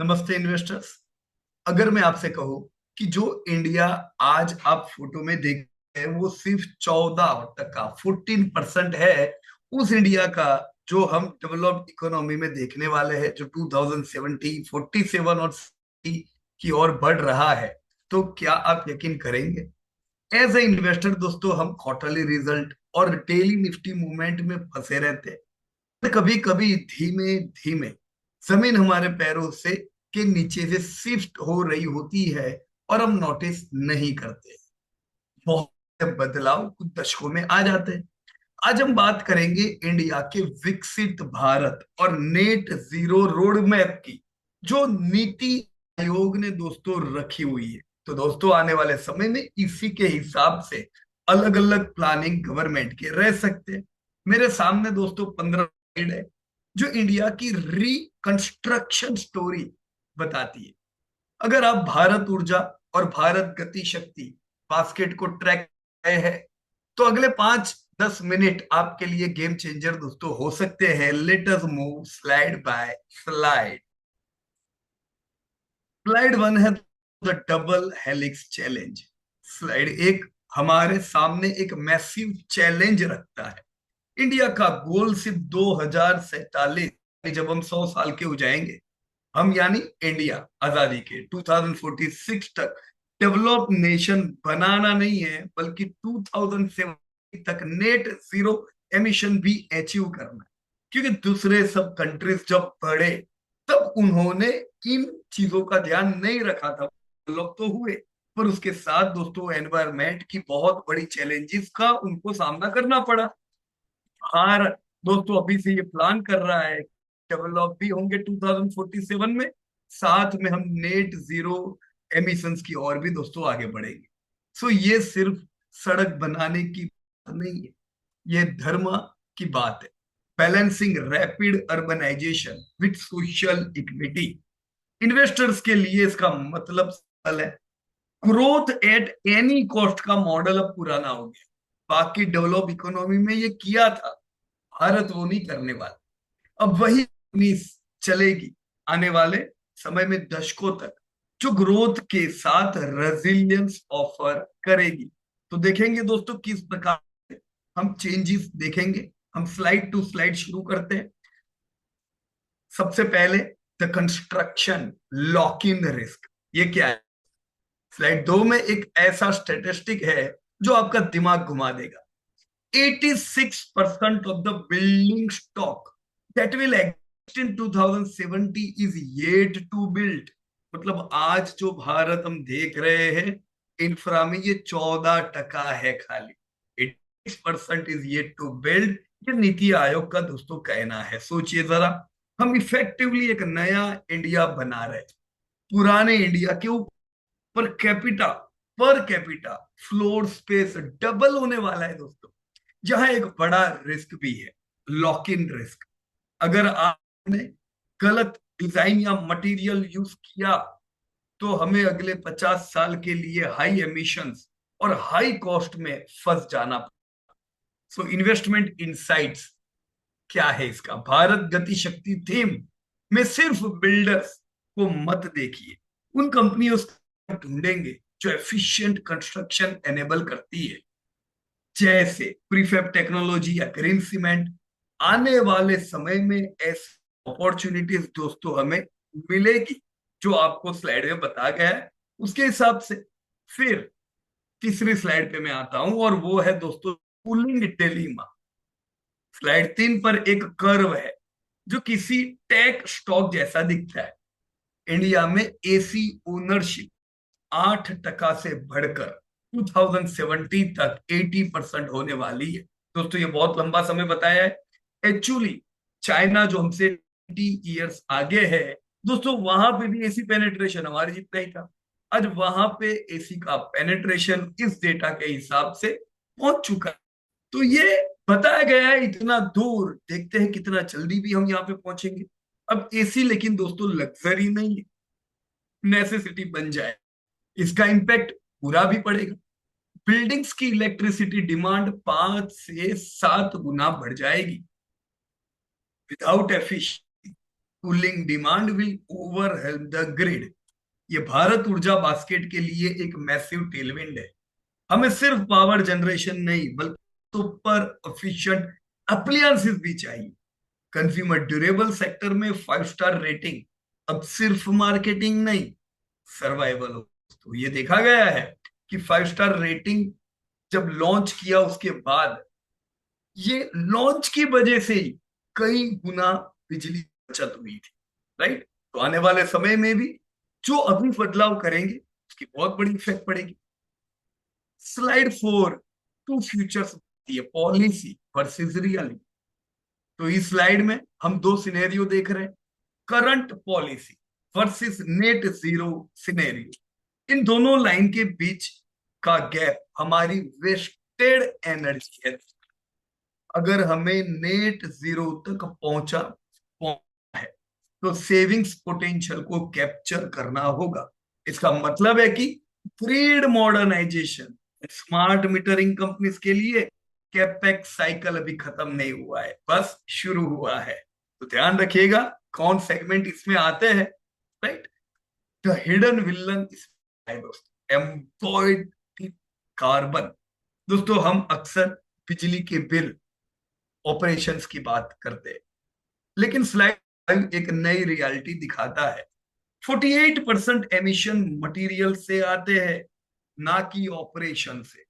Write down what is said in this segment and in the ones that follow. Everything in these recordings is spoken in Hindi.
नमस्ते इन्वेस्टर्स। अगर मैं आपसे कहूं कि जो इंडिया आज आप फोटो में देख रहे हैं वो सिर्फ 14% 14% है उस इंडिया का जो हम डेवलप्ड इकोनॉमी में देखने वाले हैं, जो 2070 47 और 60 की ओर बढ़ रहा है। तो क्या आप यकीन करेंगे, एज ए इन्वेस्टर दोस्तों, हम क्वार्टरली रिजल्ट और डेली निफ्टी मूवमेंट में फंसे रहते हैं। कभी कभी धीमे धीमे जमीन हमारे पैरों से के नीचे से शिफ्ट हो रही होती है और हम नोटिस नहीं करते। बहुत से बदलाव कुछ दशकों में आ जाते हैं। आज हम बात करेंगे इंडिया के विकसित भारत और नेट जीरो रोड मैप की, जो नीति आयोग ने दोस्तों रखी हुई है। तो दोस्तों, आने वाले समय में इसी के हिसाब से अलग अलग प्लानिंग गवर्नमेंट के रह सकते हैं। मेरे सामने दोस्तों 15 स्लाइड है जो इंडिया की रिकंस्ट्रक्शन स्टोरी बताती है। अगर आप भारत ऊर्जा और भारत गति शक्ति बास्केट को ट्रैक रहे हैं तो अगले 5-10 मिनट आपके लिए गेम चेंजर दोस्तों हो सकते हैं। Let us move slide by slide. Slide one है the double helix challenge. Slide एक हमारे सामने एक मैसिव चैलेंज रखता है। इंडिया का गोल सिर्फ 2047, जब हम 100 साल के हो जाएंगे, हम यानी इंडिया आजादी के 2046 तक डेवलप नेशन बनाना नहीं है, बल्कि 2070 तक नेट जीरो एमिशन भी अचीव करना है। क्योंकि दूसरे सब कंट्रीज जब बढ़े तब उन्होंने इन चीजों का ध्यान नहीं रखा था। डेवलप तो हुए, पर उसके साथ दोस्तों एनवायरमेंट की बहुत बड़ी चैलेंजेस का उनको सामना करना पड़ा। भारत दोस्तों अभी से ये प्लान कर रहा है, डेवलप भी होंगे 2047 में, साथ में हम नेट जीरो एमिशंस की ओर भी दोस्तों आगे बढ़ेंगे। सो ये सिर्फ सड़क बनाने की बात नहीं है, ये धर्म की बात है। Balancing rapid urbanisation with social equity. Investors के लिए इसका मतलब सरल है। ग्रोथ एट एनी कॉस्ट का मॉडल अब पुराना हो गया। बाकी डेवलप इकोनॉमी में ये किया था, भारत वो नहीं करने वाला। अब वही नीस चलेगी आने वाले समय में दशकों तक, जो ग्रोथ के साथ रेजिलियंस ऑफर करेगी। तो देखेंगे दोस्तों किस प्रकार से हम चेंजेस देखेंगे। हम स्लाइड टू स्लाइड शुरू करते हैं। सबसे पहले the construction lock in risk. ये क्या है? स्लाइड 2 में एक ऐसा स्टेटिस्टिक है जो आपका दिमाग घुमा देगा। 86% of the building stock that will exist in 2070 is yet to build। मतलब आज जो भारत हम देख रहे हैं इंफ्रा में, ये 14% है खाली। 86% इज येट टू बिल्ड। ये नीति आयोग का दोस्तों कहना है। सोचिए जरा, हम इफेक्टिवली एक नया इंडिया बना रहे हैं। पुराने इंडिया के per capita floor space double होने वाला है दोस्तों। जहां एक बड़ा रिस्क भी है, लॉक इन रिस्क। अगर आपने गलत डिजाइन या मटेरियल यूज किया तो हमें अगले 50 साल के लिए हाई एमिशंस और हाई कॉस्ट में फंस जाना। सो इन्वेस्टमेंट इनसाइट्स क्या है इसका? भारत गति शक्ति थीम में सिर्फ बिल्डर्स को मत देखिए, उन कंपनियों को ढूंढेंगे जो एफिशिएंट कंस्ट्रक्शन एनेबल करती है, जैसे प्रीफैब टेक्नोलॉजी या ग्रीन सीमेंट। आने वाले समय में ऐसी अपॉर्चुनिटीज दोस्तों हमें मिलेगी जो आपको स्लाइड में बताया गया है उसके हिसाब से। फिर तीसरी स्लाइड पे मैं आता हूं और वो है दोस्तों कूलिंग डिलेमा। स्लाइड 3 पर एक कर्व है जो किसी टेक स्टॉक जैसा दिखता है। इंडिया में एसी ओनरशिप 8% से बढ़कर 2070 तक 80% होने वाली है। दोस्तों ये बहुत लंबा समय बताया है। एक्चुअली चाइना जो हमसे 20 ईयर्स आगे है दोस्तों, वहां पे भी एसी पेनेट्रेशन हमारे जितना ही था। आज वहां पे एसी का पेनेट्रेशन इस डेटा के हिसाब से पहुंच चुका है। तो ये बताया गया है इतना दूर, देखते हैं कितना जल्दी भी हम यहाँ पे पहुंचेंगे। अब एसी लेकिन दोस्तों लग्जरी नहीं है, नेसेसिटी बन जाए। इसका इम्पैक्ट पूरा भी पड़ेगा। बिल्डिंग्स की इलेक्ट्रिसिटी डिमांड 5 से 7 गुना बढ़ जाएगी without efficiency. Cooling demand will overwhelm the grid. ये भारत ऊर्जा बास्केट के लिए एक मैसिव टेलविंड है। हमें सिर्फ पावर जनरेशन नहीं बल्कि सुपर एफिशिएंट अप्लायंसेस भी चाहिए। कंज्यूमर ड्यूरेबल सेक्टर में 5 स्टार रेटिंग अब सिर्फ मार्केटिंग नहीं, सर्वाइवल हो। तो ये देखा गया है कि 5 स्टार रेटिंग जब लॉन्च किया उसके बाद ये लॉन्च की वजह से ही कई गुना बिजली बचत हुई थी, राइट। तो आने वाले समय में भी जो अभी बदलाव करेंगे उसकी बहुत बड़ी इफेक्ट पड़ेगी। Slide 4 two futures, policy versus reality. तो इस स्लाइड में हम दो सिनेरियो देख रहे हैं, current policy versus net zero scenario. इन दोनों लाइन के बीच का गैप हमारी वेस्टेड एनर्जी है। अगर हमें नेट जीरो तक पहुंचा है तो सेविंग्स पोटेंशियल को कैप्चर करना होगा। इसका मतलब है कि grid modernisation, smart metering companies के लिए कैपेक्स साइकिल अभी खत्म नहीं हुआ है, बस शुरू हुआ है। तो ध्यान रखिएगा कौन सेगमेंट इसमें आते हैं, right. The hidden villain employed carbon. दोस्तों हम अक्सर बिजली के बिल ऑपरेशंस की बात करते हैं, लेकिन स्लाइड एक नई रियलिटी दिखाता है। 48% एमिशन मटेरियल से आते हैं, ना कि ऑपरेशन से।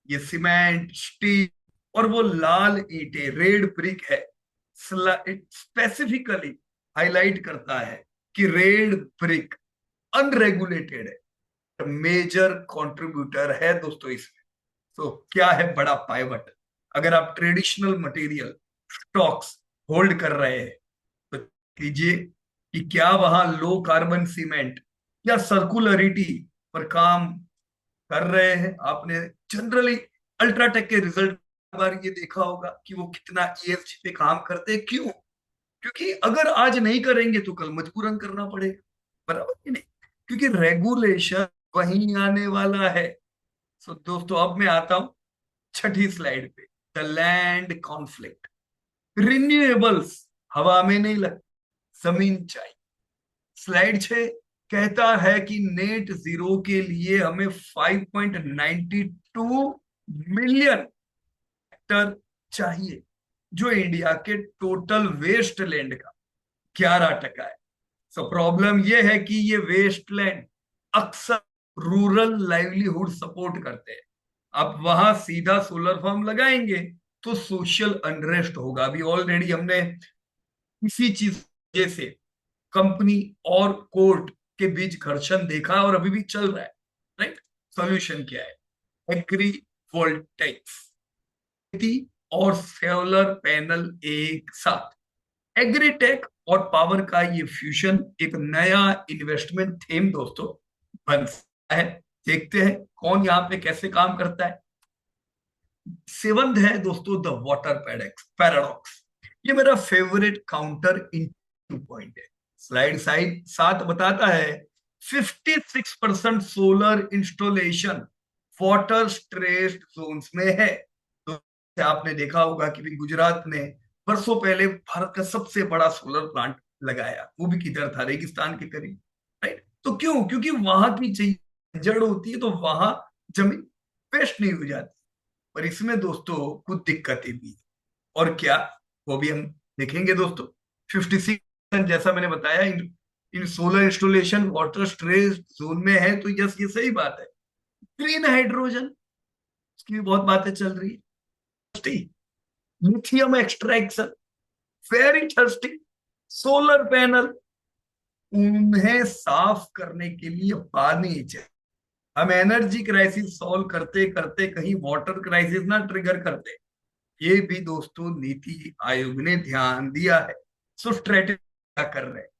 ये सीमेंट, स्टील और वो लाल ईंटें, रेड ब्रिक है, स्पेसिफिकली हाईलाइट करता है कि रेड ब्रिक अनरेगुलेटेड है, मेजर कंट्रीब्यूटर है दोस्तों इसमें। तो क्या है बड़ा पाइवट? अगर आप ट्रेडिशनल मटेरियल स्टॉक्स होल्ड कर रहे हैं तो कीजिए कि क्या वहां लो कार्बन सीमेंट या सर्कुलरिटी पर काम कर रहे हैं। आपने जनरली अल्ट्राटेक के रिजल्ट बार ये देखा होगा कि वो कितना ईएसजी पे काम करते हैं। क्यों? क्योंकि अगर आज नहीं करेंगे तो कल मजबूरन करना पड़ेगा, बराबर कि नहीं? क्योंकि रेगुलेशन वहीं आने वाला है। सो दोस्तों अब मैं आता हूं छठी स्लाइड पे, द लैंड कॉन्फ्लिक्ट। रिन्यूएबल्स हवा में नहीं लगती, जमीन चाहिए। स्लाइड 6 कहता है कि नेट जीरो के लिए हमें 5.92 मिलियन हेक्टर चाहिए, जो इंडिया के टोटल वेस्ट लैंड का 11% है। सो प्रॉब्लम यह है कि ये वेस्ट लैंड अक्सर रूरल लाइवलीहुड सपोर्ट करते हैं। आप वहां सीधा सोलर फार्म लगाएंगे तो सोशल अनरेस्ट होगा। अभी ऑलरेडी हमने इसी चीज से कंपनी और कोर्ट के बीच घर्षण देखा और अभी भी चल रहा है, राइट। सॉल्यूशन क्या है? एग्री वोल्टेक्स और सोलर पैनल एक साथ। एग्रीटेक और पावर का ये फ्यूजन एक नया इन्वेस्टमेंट थीम दोस्तों बन सकता है। देखते हैं कौन यहाँ पे कैसे काम करता है। सेवंथ है दोस्तों द वाटर पैराडॉक्स। ये मेरा फेवरेट काउंटर इन पॉइंट है। स्लाइड 7 बताता है 56% solar installation water stressed zones में है। तो आपने देखा होगा कि भी गुजरात ने वर्षों पहले भारत का सबसे बड़ा सोलर प्लांट लगाया, वो भी किधर था? रेगिस्तान के करीब, राइट। तो क्यों? क्योंकि वहां की चीज जड़ होती है तो वहां जमीन वेस्ट नहीं हो जाती। पर इसमें दोस्तों कुछ दिक्कतें भी, और क्या वो भी हम देखेंगे दोस्तों। 56% जैसा मैंने बताया इन solar installation water stress zone में है, तो यस ये सही बात है। ग्रीन हाइड्रोजन की भी बहुत बातें चल रही है। Lithium extraction, very thirsty. Solar panel, उन्हें साफ करने के लिए पानी चाहिए। हम एनर्जी क्राइसिस सॉल्व करते करते कहीं वाटर क्राइसिस ना ट्रिगर करते, ये भी दोस्तों नीति आयोग ने ध्यान दिया है। सो स्ट्रेटेजी क्या कर रहे हैं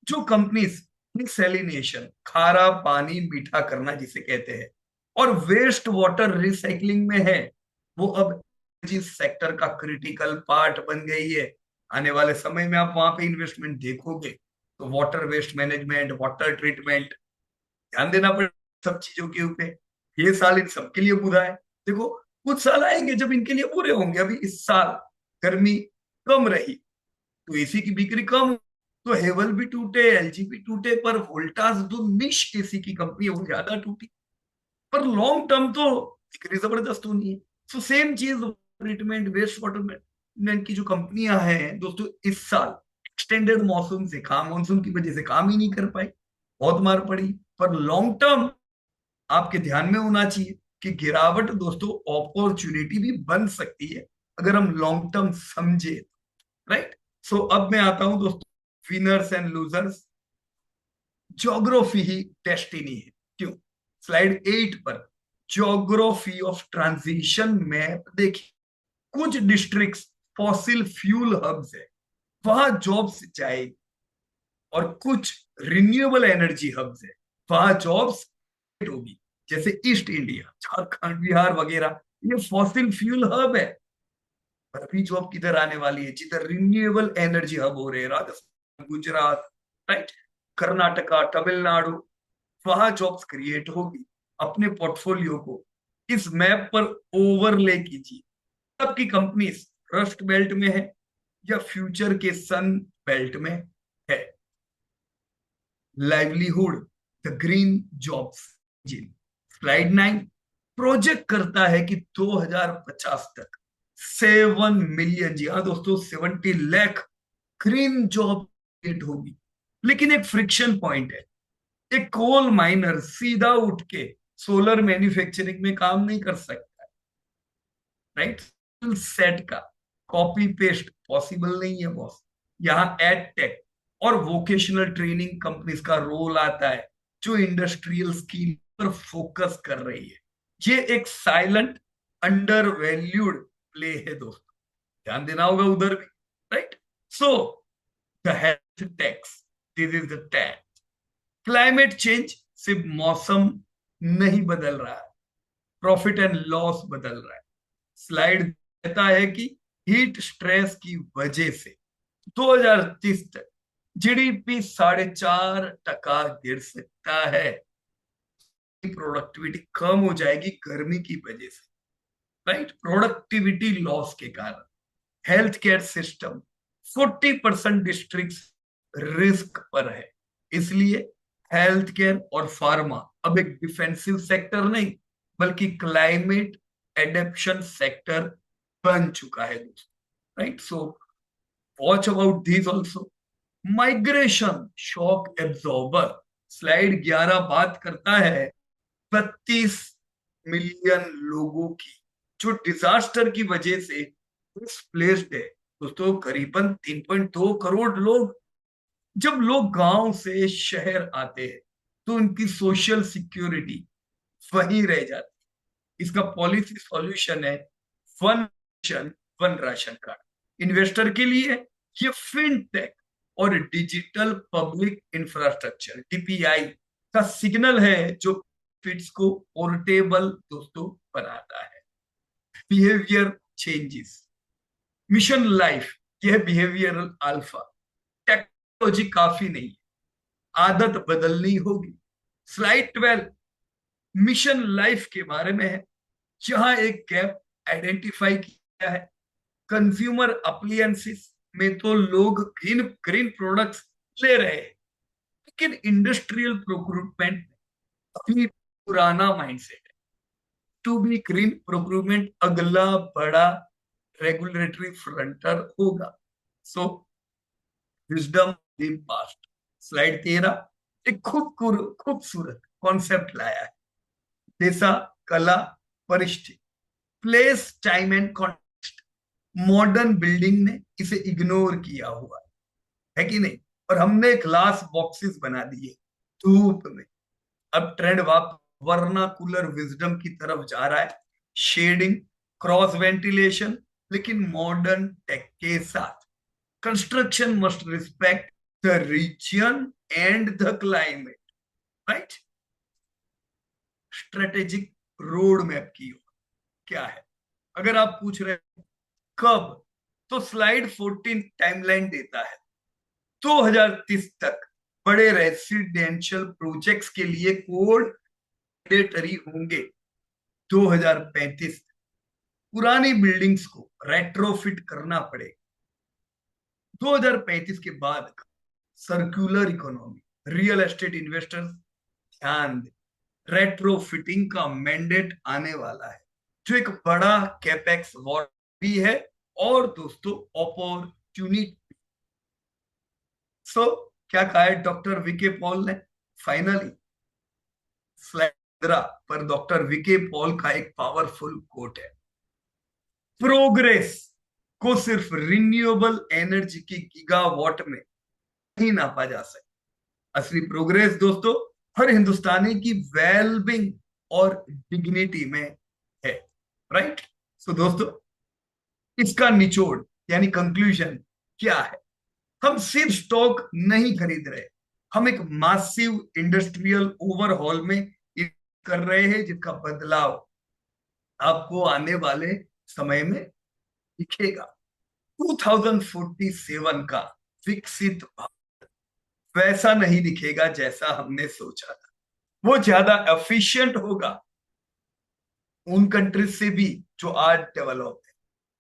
जो कंपनीज डिसैलिनेशन, खारा पानी मीठा करना जिसे कहते हैं, और वेस्ट वाटर रिसाइकलिंग में है, वो अब एनर्जी सेक्टर का क्रिटिकल पार्ट बन गई है। आने वाले समय में आप वहां पे इन्वेस्टमेंट देखोगे तो water waste management, water treatment, ध्यान देना पड़ेगा सब चीजों के ऊपर। ये साल इन सबके लिए बुरा है। देखो कुछ साल आएंगे जब इनके लिए बुरे होंगे। अभी इस साल गर्मी कम रही तो एसी की बिक्री कम, तो हेवल भी टूटे, एलजी भी टूटे, पर वोल्टास जो निश एसी की कंपनी है वो ज्यादा टूटी। पर लॉन्ग टर्म तो एक जबरदस्त होनी है। सो सेम चीज ट्रीटमेंट, वेस्ट वाटर मैनेजमेंट की जो कंपनियां हैं दोस्तों, इस साल एक्सटेंडेड मॉनसून से काम, मानसून की वजह से काम ही नहीं कर पाई, बहुत मार पड़ी। पर लॉन्ग टर्म आपके ध्यान में होना चाहिए कि गिरावट दोस्तों अपॉर्चुनिटी भी बन सकती है अगर हम लॉन्ग टर्म समझे, राइट। सो अब मैं आता हूं दोस्तों winners and losers. Geography he destiny है, क्यों? स्लाइड 8 पर ज्योग्राफी ऑफ ट्रांजिशन मैप देखिए। कुछ डिस्ट्रिक्ट्स फॉसिल फ्यूल हब्स है, वहां जॉब्स जाएगी, और कुछ रिन्यूएबल एनर्जी हब्स है, वहां जॉब्स होगी। जैसे ईस्ट इंडिया, झारखंड, बिहार वगैरह, ये फॉसिल फ्यूल हब है। पर अभी जॉब किधर आने वाली है? जिधर रिन्यूएबल एनर्जी हब हो रहे हैं, राजस्थान, गुजरात, राइट, कर्नाटका, तमिलनाडु, वहां जॉब्स क्रिएट होगी। अपने पोर्टफोलियो को इस मैप पर ओवरले कीजिए। सबकी कंपनीज रस्ट बेल्ट में है या फ्यूचर के सन बेल्ट में है। Livelihood, the green jobs engine. Slide 9 project करता है कि 2050 तक 7 मिलियन, जी हाँ दोस्तों, 70 लाख ग्रीन जॉब क्रिएट होगी। लेकिन एक फ्रिक्शन पॉइंट है, एक कोल माइनर सीधा उठ के सोलर मैन्युफैक्चरिंग में काम नहीं कर सकता, राइट। सेट का कॉपी पेस्ट पॉसिबल नहीं है बॉस। यहाँ एड टेक और वोकेशनल ट्रेनिंग कंपनीज का रोल आता है, जो इंडस्ट्रियल स्किल पर फोकस कर रही है। ये एक साइलेंट अंडर वैल्यूड प्ले है दोस्तों, ध्यान देना होगा उधर भी, right. So the health tax, this is the tax. Climate change सिर्फ मौसम नहीं बदल रहा है, प्रॉफिट एंड लॉस बदल रहा है। स्लाइड कहता है कि हीट स्ट्रेस की वजह से 2030 तक जीडीपी 4.5% गिर सकता है। प्रोडक्टिविटी कम हो जाएगी गर्मी की वजह से, राइट, प्रोडक्टिविटी लॉस के कारण। Health care system 40% district risk पर है। इसलिए हेल्थ केयर और फार्मा अब एक डिफेंसिव सेक्टर नहीं, बल्कि क्लाइमेट एडेप्शन सेक्टर बन चुका है दोस्तों, right. So watch about this also. Migration shock absorber. Slide 11 बात करता है 32 मिलियन लोगों की, जो डिजास्टर की वजह से डिस्प्लेस्ड है दोस्तों। करीबन 3.2 करोड़ लोग। जब लोग गांव से शहर आते हैं तो उनकी सोशल सिक्योरिटी वहीं रह जाती है। इसका पॉलिसी सॉल्यूशन है one nation one ration card. Investor के लिए ये फिनटेक और डिजिटल पब्लिक इंफ्रास्ट्रक्चर डीपीआई का सिग्नल है, जो फिट्स को पोर्टेबल दोस्तों बनाता है। बिहेवियर चेंजेस, मिशन लाइफ, यह बिहेवियरल अल्फा। टेक्नोलॉजी काफी नहीं, आदत बदलनी होगी। स्लाइड 12 मिशन लाइफ के बारे में है। जहां एक गैप आइडेंटिफाई किया है। कंज्यूमर अप्लायंसेस में तो लोग ग्रीन ग्रीन प्रोडक्ट्स ले रहे हैं, लेकिन इंडस्ट्रियल प्रोक्यूरमेंट अभी पुराना माइंडसेट है। टू बी ग्रीन प्रोक्यूरमेंट अगला बड़ा रेगुलेटरी फ्रंटर होगा। सो विजडम इन पास्ट। स्लाइड 13 एक खूबसूरत कॉन्सेप्ट लाया है। देसा, कला, परिस्थिति, place, time and context. Modern building ने इसे इग्नोर किया हुआ है कि नहीं, और हमने ग्लास बॉक्सेस बना दिए धूप में। अब ट्रेंड वाप वर्नाकुलर विजडम की तरफ जा रहा है। शेडिंग, क्रॉस वेंटिलेशन, लेकिन मॉडर्न टेक के साथ। Construction must respect the region and the climate, right. Strategic road map की क्या है? अगर आप पूछ रहे हैं कब, तो स्लाइड 14 टाइमलाइन देता है। 2030 तक बड़े रेसिडेंशियल प्रोजेक्ट्स के लिए कोड मैंडेटरी होंगे। 2035 पुरानी बिल्डिंग्स को रेट्रोफिट करना पड़ेगा। 2035 के बाद circular economy, real estate investors ध्यान दें, रेट्रोफिटिंग का मैंडेट आने वाला है, जो एक बड़ा कैपेक्स वॉर भी है और दोस्तों अपॉर्चुनिटी। सो क्या कहा है डॉक्टर विके पॉल ने? फाइनली स्लाइड पर डॉक्टर विके पॉल का एक पावरफुल कोट है, प्रोग्रेस को सिर्फ रिन्यूएबल एनर्जी की गीगावाट में नहीं नापा जा सकता। असली प्रोग्रेस दोस्तों हर हिंदुस्तानी की वेलबिंग और डिग्निटी में है। राइट? सो दोस्तों इसका निचोड़ यानी कंक्लूजन क्या है? हम सिर्फ स्टॉक नहीं खरीद रहे, हम एक मासिव इंडस्ट्रियल ओवरहॉल में कर रहे हैं, जिसका बदलाव आपको आने वाले समय में दिखेगा। 2047 का विकसित भारत वैसा नहीं दिखेगा जैसा हमने सोचा था। वो ज्यादा एफिशिएंट होगा उन कंट्रीज से भी जो आज डेवलप है,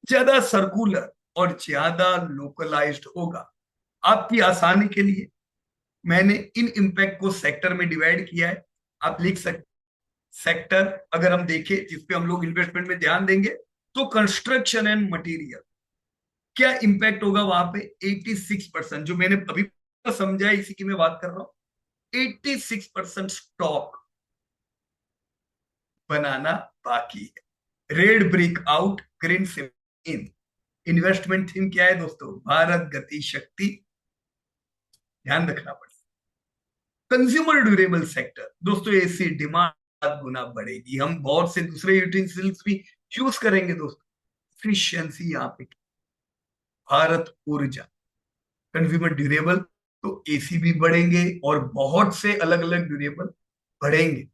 ज्यादा सर्कुलर और ज्यादा लोकलाइज्ड होगा। आपकी आसानी के लिए मैंने इन इम्पैक्ट को सेक्टर में डिवाइड किया है, आप लिख सकते। सेक्टर अगर हम देखें जिसपे हम लोग इन्वेस्टमेंट में ध्यान देंगे, तो कंस्ट्रक्शन एंड मटेरियल, क्या इंपैक्ट होगा वहां पे? 86%, जो मैंने अभी समझा है इसी की मैं बात कर रहा हूं। 86% स्टॉक बनाना बाकी है। Red brake out, green in. Investment theme क्या है दोस्तों? भारत गति शक्ति, ध्यान रखना पड़ेगा। कंज्यूमर ड्यूरेबल सेक्टर दोस्तों, ऐसी डिमांड गुना बढ़ेगी, हम बहुत से दूसरे यूटेंसिल्स भी यूज करेंगे दोस्तों। एफिशिएंसी यहाँ पे। भारत ऊर्जा, कंज्यूमर ड्यूरेबल, तो एसी भी बढ़ेंगे और बहुत से अलग अलग ड्यूरेबल बढ़ेंगे।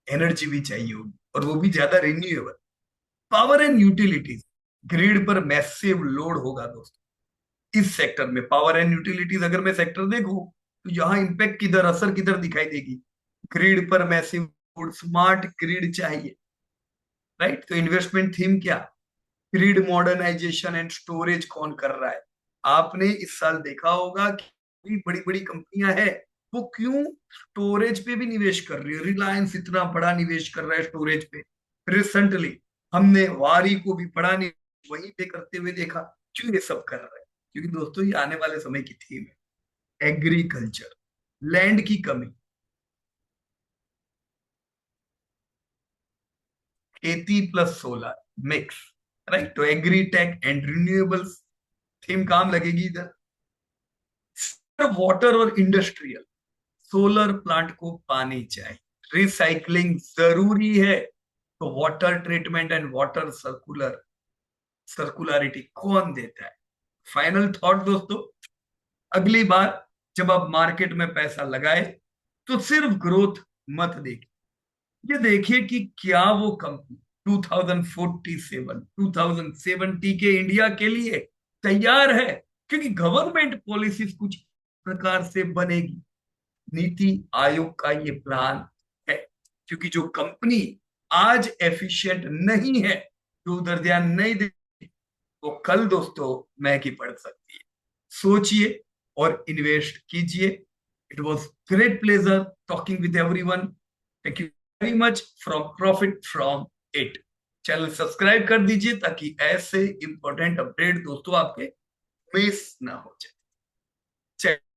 एनर्जी भी चाहिए होगी और वो भी ज्यादा renewable. Power and utilities, grid पर मैसिव लोड होगा दोस्तों। इस सेक्टर में पावर एंड यूटिलिटीज अगर मैं सेक्टर देखूं, तो यहाँ इंपैक्ट किधर, असर किधर दिखाई देगी? ग्रिड पर मैसिव लोड, स्मार्ट ग्रिड चाहिए। राइट? तो इन्वेस्टमेंट थीम क्या? ग्रिड मॉडर्नाइजेशन एंड स्टोरेज कौन कर रहा है? आपने इस साल देखा होगा कि बड़ी बड़ी कंपनियां हैं, वो क्यों स्टोरेज पे भी निवेश कर रही है। रिलायंस इतना बड़ा निवेश कर रहा है स्टोरेज पे। रिसेंटली हमने वारी को भी बड़ा निवेश वहीं पे करते हुए देखा। क्यों ये सब कर रहे हैं? क्योंकि दोस्तों ये आने वाले समय की थीम है। एग्रीकल्चर, लैंड की कमी, खेती प्लस सोलर मिक्स। राइट? तो एग्रीटेक एंड रिन्यूएबल्स थीम काम लगेगी इधर। वाटर और इंडस्ट्रियल, सोलर प्लांट को पानी चाहिए, रिसाइकलिंग जरूरी है, तो वाटर ट्रीटमेंट एंड वाटर सर्कुलरिटी कौन देता है? फाइनल थॉट दोस्तों, अगली बार जब आप मार्केट में पैसा लगाए, तो सिर्फ ग्रोथ मत देखिए, ये देखिए कि क्या वो कंपनी 2047 2070 के इंडिया के लिए तैयार है। क्योंकि गवर्नमेंट पॉलिसीज कुछ प्रकार से बनेगी, नीति आयोग का ये प्लान है। क्योंकि जो कंपनी आज एफिशिएंट नहीं है, जो उधर ध्यान नहीं दे, वो कल दोस्तों महंगी पड़ सकती है। सोचिए और इन्वेस्ट कीजिए। It was great pleasure talking with everyone. Thank you very much from profit from it. Channel subscribe कर दीजिए ताकि ऐसे इंपॉर्टेंट अपडेट दोस्तों आपके मिस ना हो जाए।